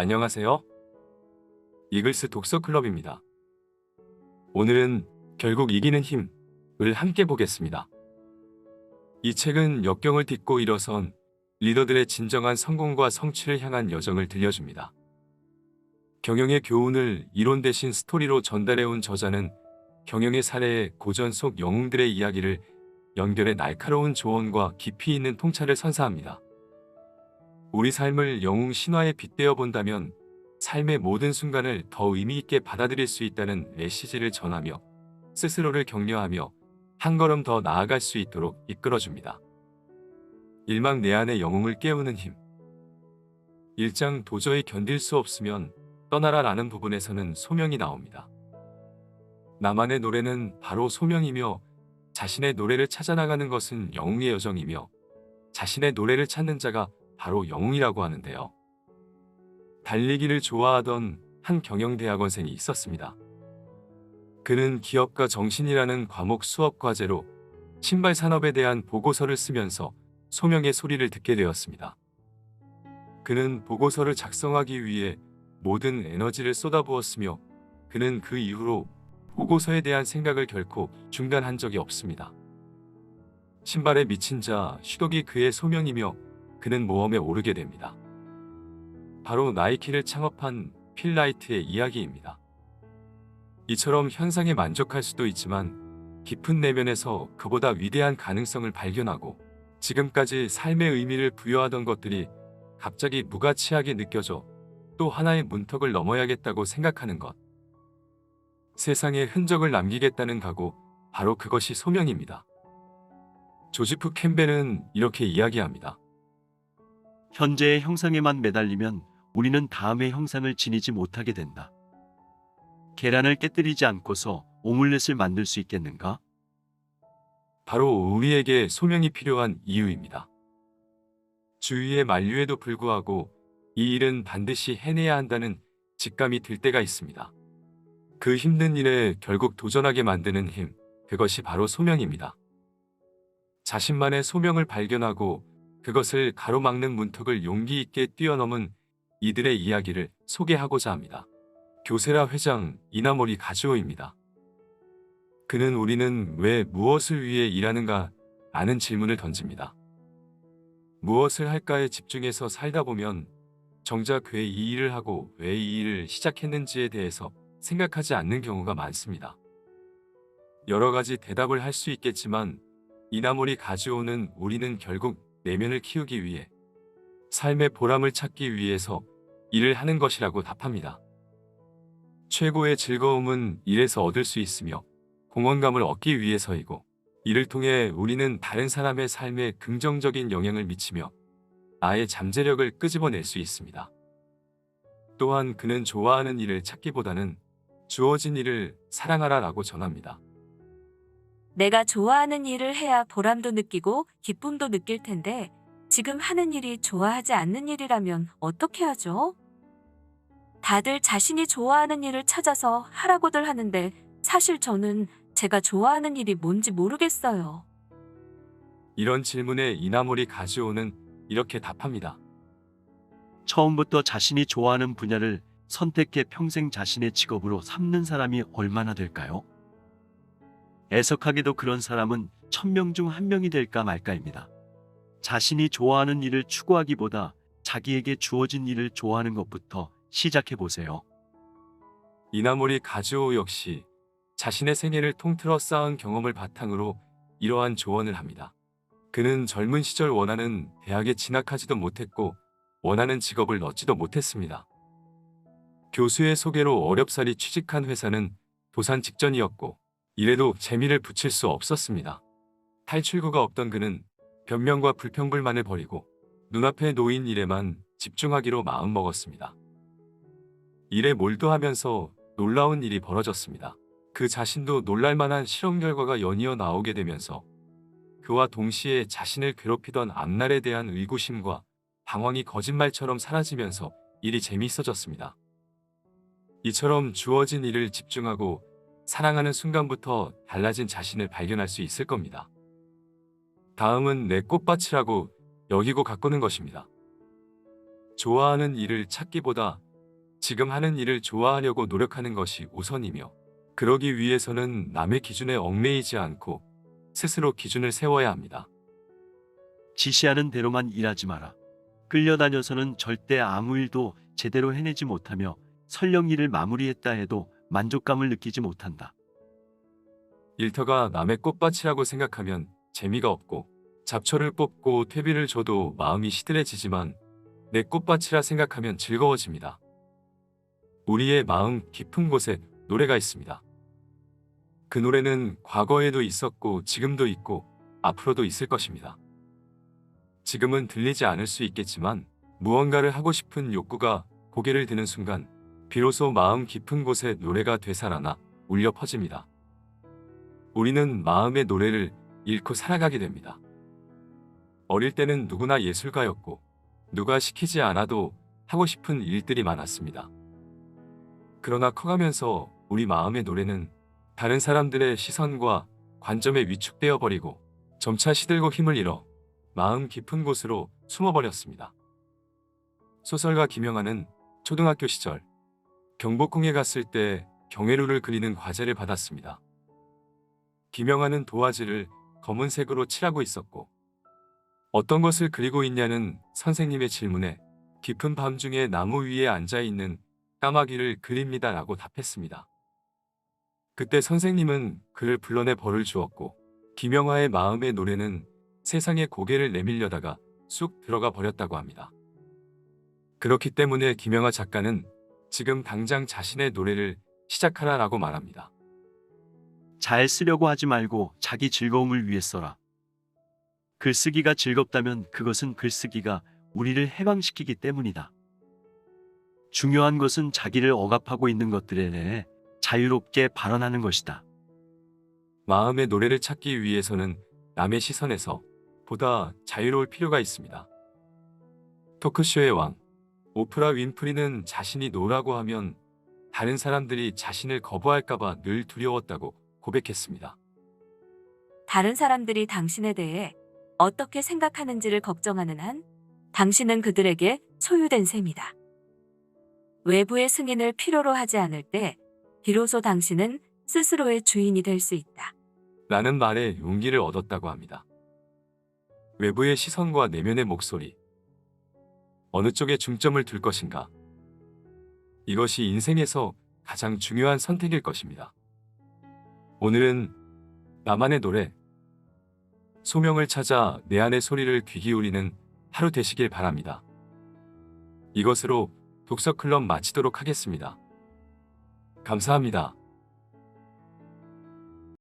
안녕하세요. 이글스 독서클럽입니다. 오늘은 결국 이기는 힘을 함께 보겠습니다. 이 책은 역경을 딛고 일어선 리더들의 진정한 성공과 성취를 향한 여정을 들려줍니다. 경영의 교훈을 이론 대신 스토리로 전달해온 저자는 경영의 사례의 고전 속 영웅들의 이야기를 연결해 날카로운 조언과 깊이 있는 통찰을 선사합니다. 우리 삶을 영웅 신화에 빗대어 본다면 삶의 모든 순간을 더 의미 있게 받아들일 수 있다는 메시지를 전하며 스스로를 격려하며 한 걸음 더 나아갈 수 있도록 이끌어줍니다. 일망내안의 영웅을 깨우는 힘. 1장 도저히 견딜 수 없으면 떠나라라는 부분에서는 소명이 나옵니다. 나만의 노래는 바로 소명이며 자신의 노래를 찾아나가는 것은 영웅의 여정이며 자신의 노래를 찾는 자가 바로 영웅이라고 하는데요. 달리기를 좋아하던 한 경영대학원생이 있었습니다. 그는 기업가 정신이라는 과목 수업 과제로 신발 산업에 대한 보고서를 쓰면서 소명의 소리를 듣게 되었습니다. 그는 보고서를 작성하기 위해 모든 에너지를 쏟아부었으며 그는 그 이후로 보고서에 대한 생각을 결코 중단한 적이 없습니다. 신발에 미친 자 슈독이 그의 소명이며 그는 모험에 오르게 됩니다. 바로 나이키를 창업한 필 라이트의 이야기입니다. 이처럼 현상에 만족할 수도 있지만 깊은 내면에서 그보다 위대한 가능성을 발견하고 지금까지 삶의 의미를 부여하던 것들이 갑자기 무가치하게 느껴져 또 하나의 문턱을 넘어야겠다고 생각하는 것. 세상에 흔적을 남기겠다는 각오, 바로 그것이 소명입니다. 조지프 캠벨은 이렇게 이야기합니다. 현재의 형상에만 매달리면 우리는 다음의 형상을 지니지 못하게 된다. 계란을 깨뜨리지 않고서 오믈렛을 만들 수 있겠는가? 바로 우리에게 소명이 필요한 이유입니다. 주위의 만류에도 불구하고 이 일은 반드시 해내야 한다는 직감이 들 때가 있습니다. 그 힘든 일에 결국 도전하게 만드는 힘, 그것이 바로 소명입니다. 자신만의 소명을 발견하고 그것을 가로막는 문턱을 용기 있게 뛰어넘은 이들의 이야기를 소개하고자 합니다. 교세라 회장 이나모리 가즈오입니다. 그는 우리는 왜 무엇을 위해 일하는가 라는 질문을 던집니다. 무엇을 할까에 집중해서 살다 보면 정작 왜 이 일을 하고 왜 이 일을 시작했는지에 대해서 생각하지 않는 경우가 많습니다. 여러 가지 대답을 할 수 있겠지만 이나모리 가즈오는 우리는 결국 내면을 키우기 위해 삶의 보람을 찾기 위해서 일을 하는 것이라고 답합니다. 최고의 즐거움은 일에서 얻을 수 있으며 공헌감을 얻기 위해서이고 이를 통해 우리는 다른 사람의 삶에 긍정적인 영향을 미치며 나의 잠재력을 끄집어낼 수 있습니다. 또한 그는 좋아하는 일을 찾기보다는 주어진 일을 사랑하라라고 전합니다. 내가 좋아하는 일을 해야 보람도 느끼고 기쁨도 느낄 텐데 지금 하는 일이 좋아하지 않는 일이라면 어떻게 하죠? 다들 자신이 좋아하는 일을 찾아서 하라고들 하는데 사실 저는 제가 좋아하는 일이 뭔지 모르겠어요. 이런 질문에 이나모리 가즈오는 이렇게 답합니다. 처음부터 자신이 좋아하는 분야를 선택해 평생 자신의 직업으로 삼는 사람이 얼마나 될까요? 애석하게도 그런 사람은 1000명 중 1명이 될까 말까입니다. 자신이 좋아하는 일을 추구하기보다 자기에게 주어진 일을 좋아하는 것부터 시작해 보세요. 이나모리 가즈오 역시 자신의 생애를 통틀어 쌓은 경험을 바탕으로 이러한 조언을 합니다. 그는 젊은 시절 원하는 대학에 진학하지도 못했고 원하는 직업을 얻지도 못했습니다. 교수의 소개로 어렵사리 취직한 회사는 도산 직전이었고 이래도 재미를 붙일 수 없었습니다. 탈출구가 없던 그는 변명과 불평불만을 버리고 눈앞에 놓인 일에만 집중하기로 마음먹었습니다. 일에 몰두하면서 놀라운 일이 벌어졌습니다. 그 자신도 놀랄만한 실험 결과가 연이어 나오게 되면서 그와 동시에 자신을 괴롭히던 앞날에 대한 의구심과 방황이 거짓말처럼 사라지면서 일이 재미있어졌습니다. 이처럼 주어진 일을 집중하고 사랑하는 순간부터 달라진 자신을 발견할 수 있을 겁니다. 다음은 내 꽃밭이라고 여기고 가꾸는 것입니다. 좋아하는 일을 찾기보다 지금 하는 일을 좋아하려고 노력하는 것이 우선이며 그러기 위해서는 남의 기준에 얽매이지 않고 스스로 기준을 세워야 합니다. 지시하는 대로만 일하지 마라. 끌려다녀서는 절대 아무 일도 제대로 해내지 못하며 설령 일을 마무리했다 해도 만족감을 느끼지 못한다. 일터가 남의 꽃밭이라고 생각하면 재미가 없고 잡초를 뽑고 퇴비를 줘도 마음이 시들해지지만 내 꽃밭이라 생각하면 즐거워집니다. 우리의 마음 깊은 곳에 노래가 있습니다. 그 노래는 과거에도 있었고 지금도 있고 앞으로도 있을 것입니다. 지금은 들리지 않을 수 있겠지만 무언가를 하고 싶은 욕구가 고개를 드는 순간 비로소 마음 깊은 곳에 노래가 되살아나 울려 퍼집니다. 우리는 마음의 노래를 잃고 살아가게 됩니다. 어릴 때는 누구나 예술가였고 누가 시키지 않아도 하고 싶은 일들이 많았습니다. 그러나 커가면서 우리 마음의 노래는 다른 사람들의 시선과 관점에 위축되어 버리고 점차 시들고 힘을 잃어 마음 깊은 곳으로 숨어버렸습니다. 소설가 김영하는 초등학교 시절 경복궁에 갔을 때 경회루를 그리는 과제를 받았습니다. 김영하는 도화지를 검은색으로 칠하고 있었고 어떤 것을 그리고 있냐는 선생님의 질문에 깊은 밤중에 나무 위에 앉아있는 까마귀를 그립니다 라고 답했습니다. 그때 선생님은 그를 불러내 벌을 주었고 김영하의 마음의 노래는 세상에 고개를 내밀려다가 쑥 들어가 버렸다고 합니다. 그렇기 때문에 김영하 작가는 지금 당장 자신의 노래를 시작하라라고 말합니다. 잘 쓰려고 하지 말고 자기 즐거움을 위해 써라. 글쓰기가 즐겁다면 그것은 글쓰기가 우리를 해방시키기 때문이다. 중요한 것은 자기를 억압하고 있는 것들에 대해 자유롭게 발언하는 것이다. 마음의 노래를 찾기 위해서는 남의 시선에서 보다 자유로울 필요가 있습니다. 토크쇼의 왕 오프라 윈프리는 자신이 노라고 하면 다른 사람들이 자신을 거부할까봐 늘 두려웠다고 고백했습니다. 다른 사람들이 당신에 대해 어떻게 생각하는지를 걱정하는 한 당신은 그들에게 소유된 셈이다. 외부의 승인을 필요로 하지 않을 때 비로소 당신은 스스로의 주인이 될 수 있다. 라는 말에 용기를 얻었다고 합니다. 외부의 시선과 내면의 목소리, 어느 쪽에 중점을 둘 것인가? 이것이 인생에서 가장 중요한 선택일 것입니다. 오늘은 나만의 노래, 소명을 찾아 내 안의 소리를 귀 기울이는 하루 되시길 바랍니다. 이것으로 독서클럽 마치도록 하겠습니다. 감사합니다.